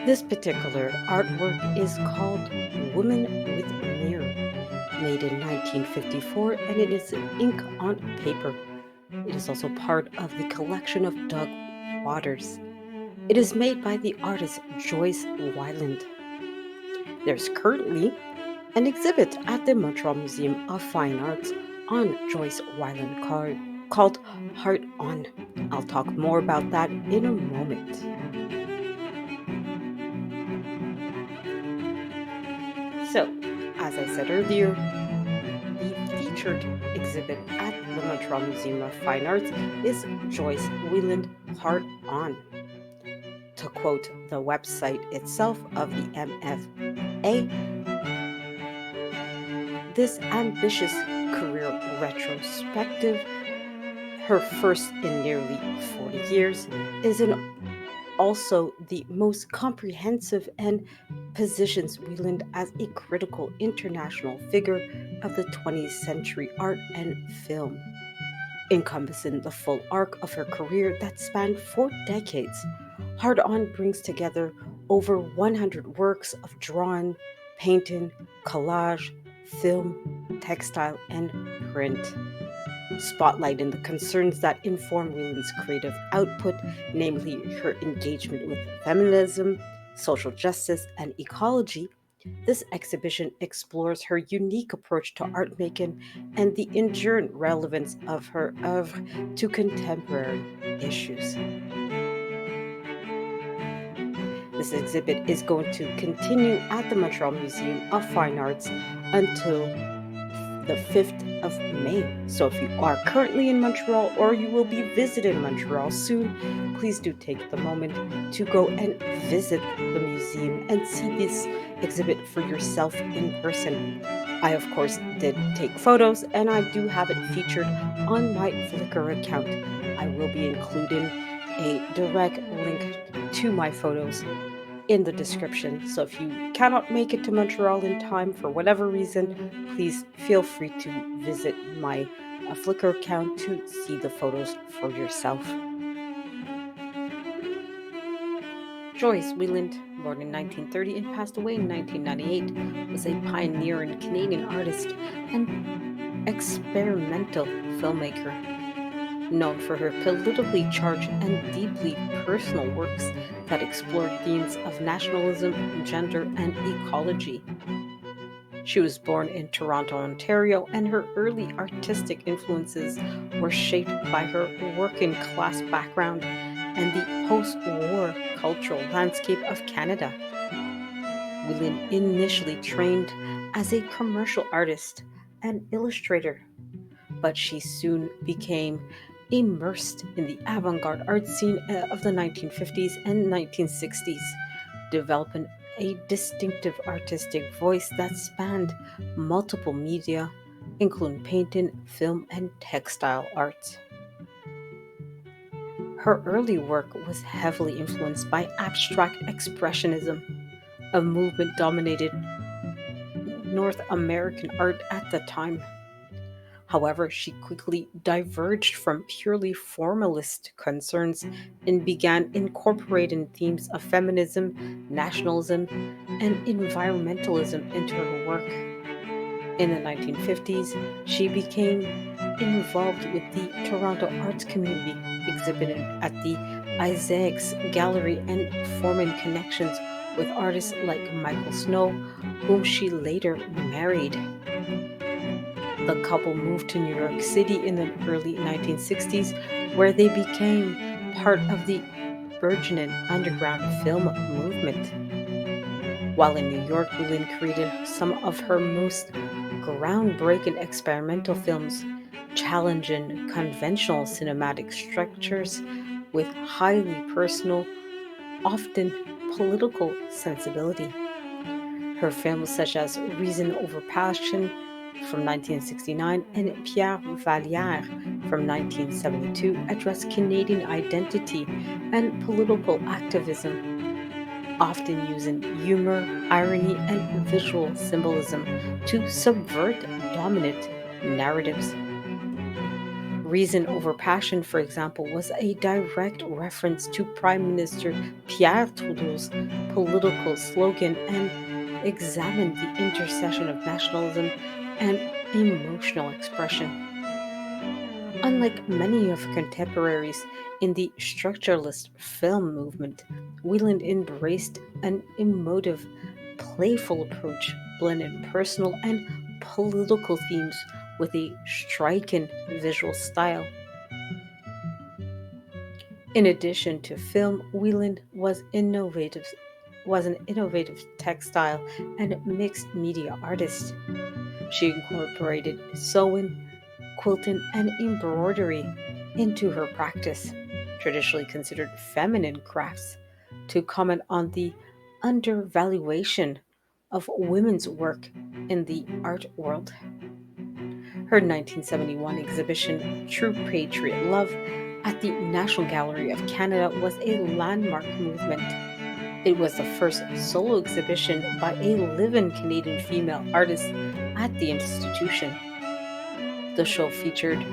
This particular artwork is called Woman with Mirror, made in 1954, and it is ink on paper. It is also part of the collection of Doug Waters. It is made by the artist Joyce Wyland. There's currently an exhibit at the Montreal Museum of Fine Arts on Joyce Wyland called Heart On. I'll talk more about that in a moment. So, as I said earlier, the featured exhibit at the Montreal Museum of Fine Arts is Joyce Wieland Heart On. To quote the website itself of the MFA, this ambitious career retrospective, her first in nearly 40 years, is also the most comprehensive and positions Wieland as a critical international figure of the 20th century art and film, encompassing the full arc of her career that spanned 4 decades. Hard On brings together over 100 works of drawing, painting, collage, film, textile, and print, spotlighting the concerns that inform Whelan's creative output, namely her engagement with feminism, social justice, and ecology. This exhibition explores her unique approach to art making and the enduring relevance of her oeuvre to contemporary issues. This exhibit is going to continue at the Montreal Museum of Fine Arts until the 5th of May. So if you are currently in Montreal or you will be visiting Montreal soon, please do take the moment to go and visit the museum and see this exhibit for yourself in person. I, of course, did take photos and I do have it featured on my Flickr account. I will be including a direct link to my photos in the description. So if you cannot make it to Montreal in time for whatever reason, please feel free to visit my Flickr account to see the photos for yourself. Joyce Wieland, born in 1930 and passed away in 1998, was a pioneering Canadian artist and experimental filmmaker, known for her politically charged and deeply personal works that explored themes of nationalism, gender, and ecology. She was born in Toronto, Ontario, and her early artistic influences were shaped by her working class background and the post war cultural landscape of Canada. William initially trained as a commercial artist and illustrator, but she soon became immersed in the avant garde art scene of the 1950s and 1960s, developing a distinctive artistic voice that spanned multiple media, including painting, film, and textile arts. Her early work was heavily influenced by abstract expressionism, a movement dominated North American art at the time. However, she quickly diverged from purely formalist concerns and began incorporating themes of feminism, nationalism, and environmentalism into her work. In the 1950s, she became involved with the Toronto arts community, exhibiting at the Isaacs Gallery and forming connections with artists like Michael Snow, whom she later married. The couple moved to New York City in the early 1960s, where they became part of the burgeoning underground film movement. While in New York, Lynn created some of her most groundbreaking experimental films, challenging conventional cinematic structures with highly personal, often political sensibility. Her films such as Reason Over Passion from 1969 and Pierre Valliere from 1972 address Canadian identity and political activism, often using humor, irony, and visual symbolism to subvert dominant narratives. Reason over passion, for example, was a direct reference to Prime Minister Pierre Trudeau's political slogan and examined the intersection of nationalism and emotional expression. Unlike many of her contemporaries in the structuralist film movement, Wieland embraced an emotive, playful approach, blending personal and political themes with a striking visual style. In addition to film, Wieland was an innovative textile and mixed media artist. She incorporated sewing, quilting, and embroidery into her practice, traditionally considered feminine crafts, to comment on the undervaluation of women's work in the art world. Her 1971 exhibition, True Patriot Love, at the National Gallery of Canada was a landmark movement. It was the first solo exhibition by a living Canadian female artist at the institution. The show featured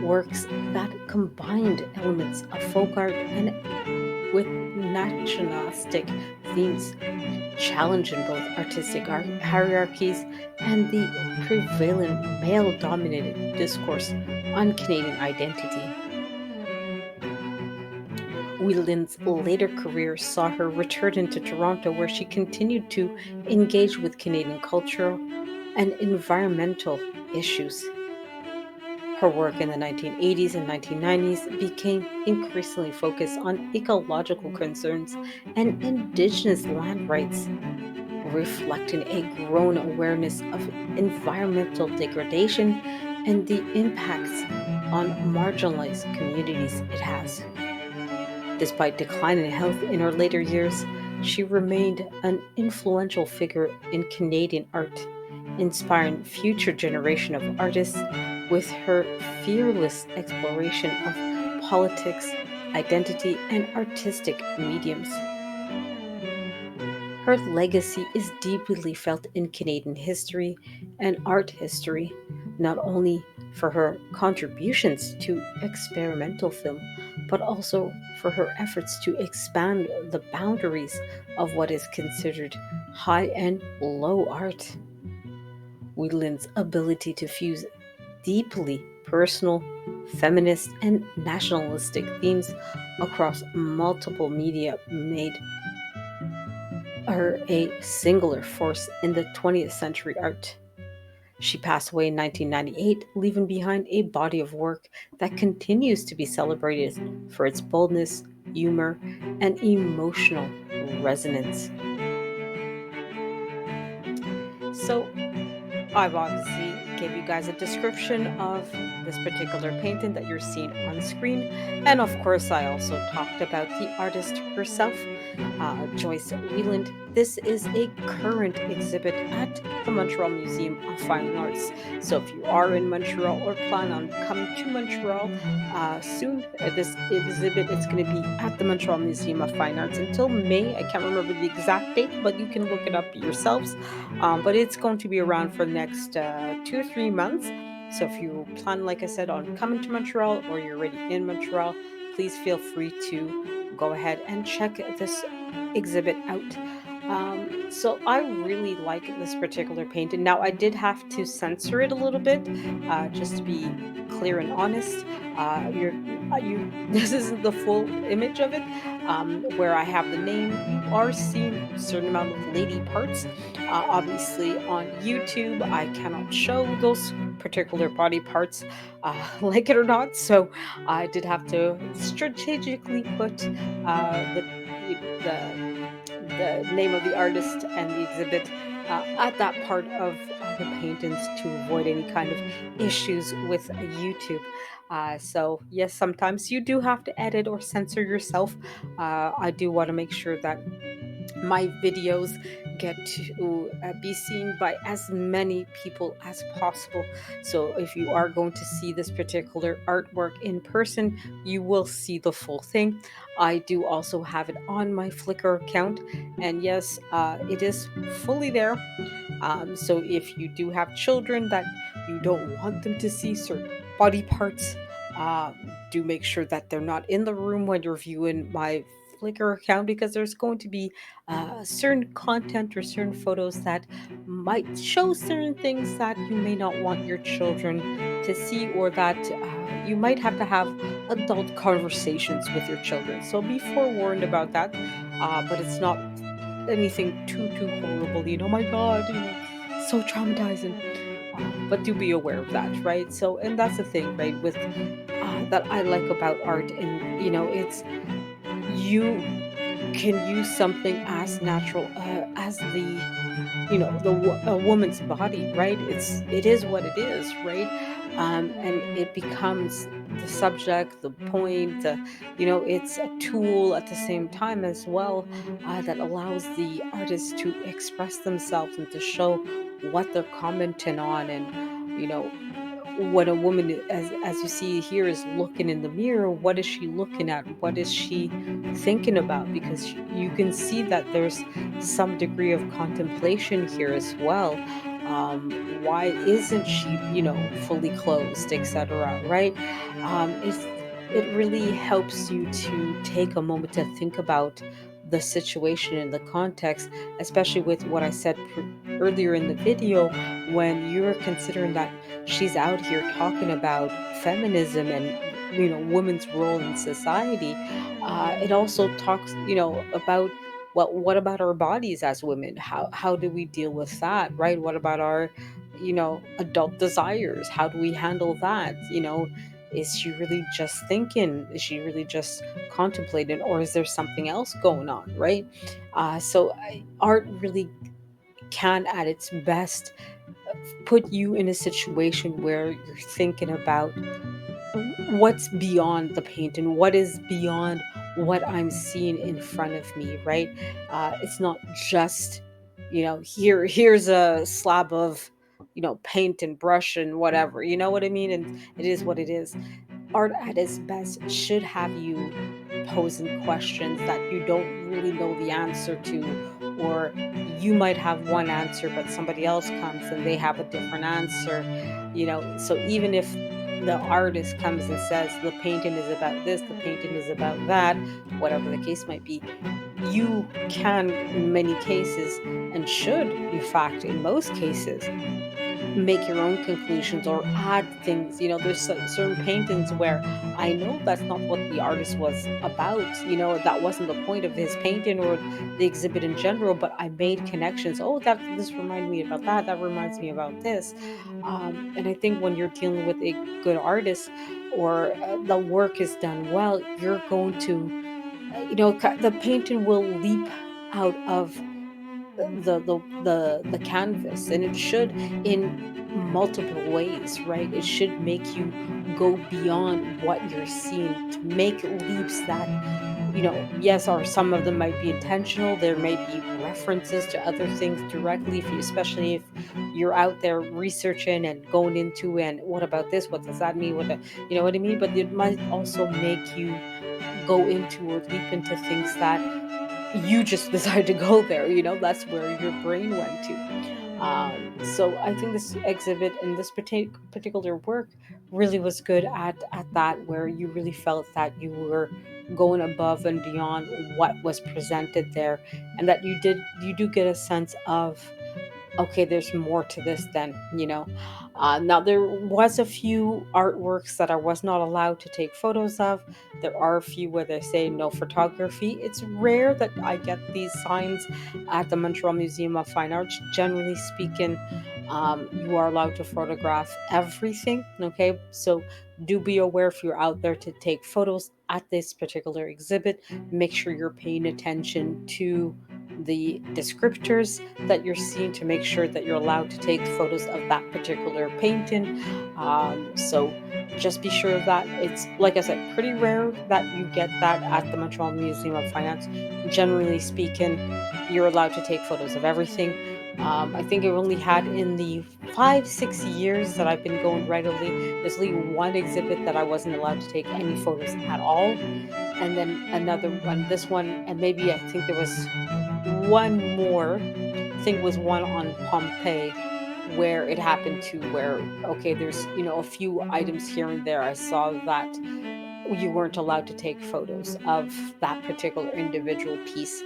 works that combined elements of folk art and with nationalistic themes, challenging both artistic hierarchies and the prevailing male dominated discourse on Canadian identity. Whelan's later career saw her return to Toronto, where she continued to engage with Canadian cultural and environmental issues. Her work in the 1980s and 1990s became increasingly focused on ecological concerns and Indigenous land rights, reflecting a growing awareness of environmental degradation and the impacts on marginalized communities it has. Despite declining health in her later years, she remained an influential figure in Canadian art, inspiring future generation of artists with her fearless exploration of politics, identity, and artistic mediums. Her legacy is deeply felt in Canadian history and art history, not only for her contributions to experimental film, but also for her efforts to expand the boundaries of what is considered high and low art. Whelan's ability to fuse deeply personal, feminist, and nationalistic themes across multiple media made her a singular force in the 20th century art. She passed away in 1998, leaving behind a body of work that continues to be celebrated for its boldness, humor, and emotional resonance. So, I've obviously gave you guys a description of this particular painting that you're seeing on screen, and of course, I also talked about the artist herself, Joyce Wieland. This is a current exhibit at the Montreal Museum of Fine Arts. So, if you are in Montreal or plan on coming to Montreal soon, this exhibit is going to be at the Montreal Museum of Fine Arts until May. I can't remember the exact date, but you can look it up yourselves. But it's going to be around for the next 2 or 3 months. So if you plan, like I said, on coming to Montreal or you're already in Montreal, please feel free to go ahead and check this exhibit out. So I really like this particular painting. Now I did have to censor it a little bit, just to be clear and honest. This isn't the full image of it, where I have the name. You are seeing a certain amount of lady parts. Obviously, on YouTube, I cannot show those particular body parts, like it or not. So I did have to strategically put the name of the artist and the exhibit at that part of the paintings to avoid any kind of issues with YouTube. So yes, sometimes you do have to edit or censor yourself. I do want to make sure that my videos get to be seen by as many people as possible. So if you are going to see this particular artwork in person, you will see the full thing. I do also have it on my Flickr account, and yes, it is fully there. So if you do have children that you don't want them to see certain body parts, Uh, do make sure that they're not in the room when you're viewing my Flickr account, because there's going to be certain content or certain photos that might show certain things that you may not want your children to see, or that you might have to have adult conversations with your children. So be forewarned about that. But it's not anything too horrible. My God, so traumatizing. But do be aware of that, right? So, and that's the thing, right? With that I like about art, and it's you can use something as natural as a woman's body, right? It is what it is, right? And it becomes the subject, the point. It's a tool at the same time as well, that allows the artist to express themselves and to show what they're commenting on. And when a woman, as you see here, is looking in the mirror, what is she looking at? What is she thinking about? Because you can see that there's some degree of contemplation here as well. Why isn't she, fully closed, etc., right? It really helps you to take a moment to think about the situation and the context, especially with what I said earlier in the video, when you're considering that she's out here talking about feminism and women's role in society. It also talks about, well, what about our bodies as women? How do we deal with that, right? What about our adult desires? How do we handle that? Is she really just thinking? Is she really just contemplating, or is there something else going on, right? Art really can, at its best, put you in a situation where you're thinking about what's beyond the paint and what is beyond what I'm seeing in front of me, right? It's not just, here's a slab of, paint and brush and whatever, you know what I mean? And it is what it is. Art at its best should have you posing questions that you don't really know the answer to, or you might have one answer, but somebody else comes and they have a different answer. So even if the artist comes and says the painting is about this, the painting is about that, whatever the case might be, you can, in many cases, and should, in fact, in most cases, make your own conclusions or add things. There's certain paintings where I know that's not what the artist was about. That wasn't the point of his painting or the exhibit in general, but I made connections. Oh, that this reminded me about that. That reminds me about this. And I think when you're dealing with a good artist, or the work is done well, you're going to, the painting will leap out of the canvas, and it should, in multiple ways, right? It should make you go beyond what you're seeing, to make leaps that, yes, or some of them might be intentional. There may be references to other things directly, if you, especially if you're out there researching and going into, and what about this, what does that mean, you know what I mean? But it might also make you go into or leap into things that you just decided to go there. That's where your brain went to. So I think this exhibit and this particular work really was good at that, where you really felt that you were going above and beyond what was presented there, and that you do get a sense of, okay, there's more to this than, now there was a few artworks that I was not allowed to take photos of. There are a few where they say no photography. It's rare that I get these signs at the Montreal Museum of Fine Arts. Generally speaking, you are allowed to photograph everything. Okay, so do be aware, if you're out there to take photos at this particular exhibit, make sure you're paying attention to the descriptors that you're seeing, to make sure that you're allowed to take photos of that particular painting. So just be sure of that. It's, like I said, pretty rare that you get that at the Montreal Museum of Finance. Generally speaking, you're allowed to take photos of everything. I think I've only had, in the 5-6 years that I've been going regularly, there's only one exhibit that I wasn't allowed to take any photos at all. And then another one, this one, and maybe I think there was one more. I think it was one on Pompeii. where it happened to where, okay, there's, a few items here and there. I saw that you weren't allowed to take photos of that particular individual piece.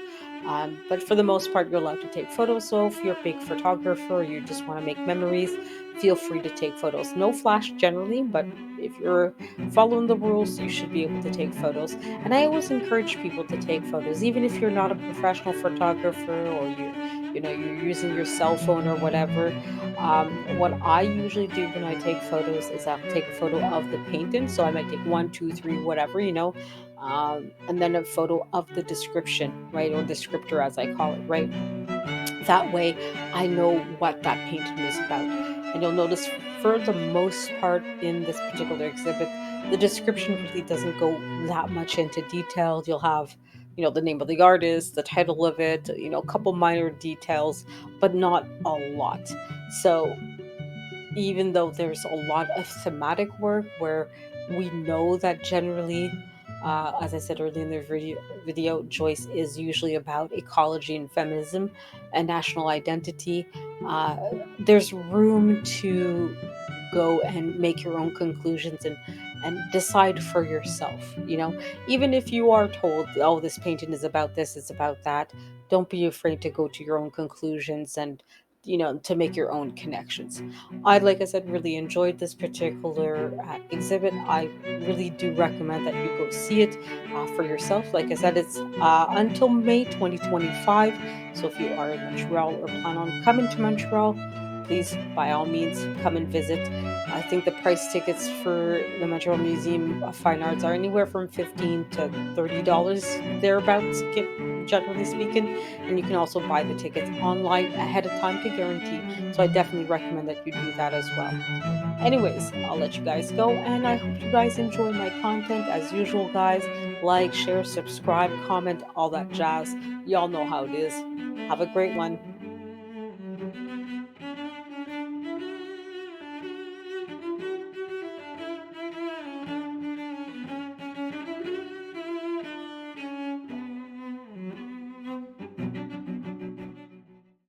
But for the most part, you're allowed to take photos. So if you're a big photographer or you just want to make memories, feel free to take photos. No flash generally, but if you're following the rules, you should be able to take photos. And I always encourage people to take photos, even if you're not a professional photographer or you're using your cell phone or whatever. What I usually do when I take photos is I'll take a photo of the painting. So I might take one, two, three, whatever, and then a photo of the description, right? Or descriptor, as I call it, right? That way I know what that painting is about. And you'll notice for the most part in this particular exhibit, the description really doesn't go that much into detail. You'll have, the name of the artist, the title of it, a couple minor details, but not a lot. So even though there's a lot of thematic work where we know that generally, as I said earlier in the video, Joyce is usually about ecology and feminism and national identity. Uh, there's room to go and make your own conclusions and decide for yourself. Even if you are told, oh, this painting is about this, it's about that, don't be afraid to go to your own conclusions and to make your own connections. I, like I said, really enjoyed this particular exhibit. I really do recommend that you go see it for yourself. Like I said, it's until May 2025. So if you are in Montreal or plan on coming to Montreal, please, by all means, come and visit. I think the price tickets for the Montreal Museum of Fine Arts are anywhere from $15 to $30 thereabouts, generally speaking. And you can also buy the tickets online ahead of time to guarantee. So I definitely recommend that you do that as well. Anyways, I'll let you guys go, and I hope you guys enjoy my content. As usual, guys, like, share, subscribe, comment, all that jazz. Y'all know how it is. Have a great one.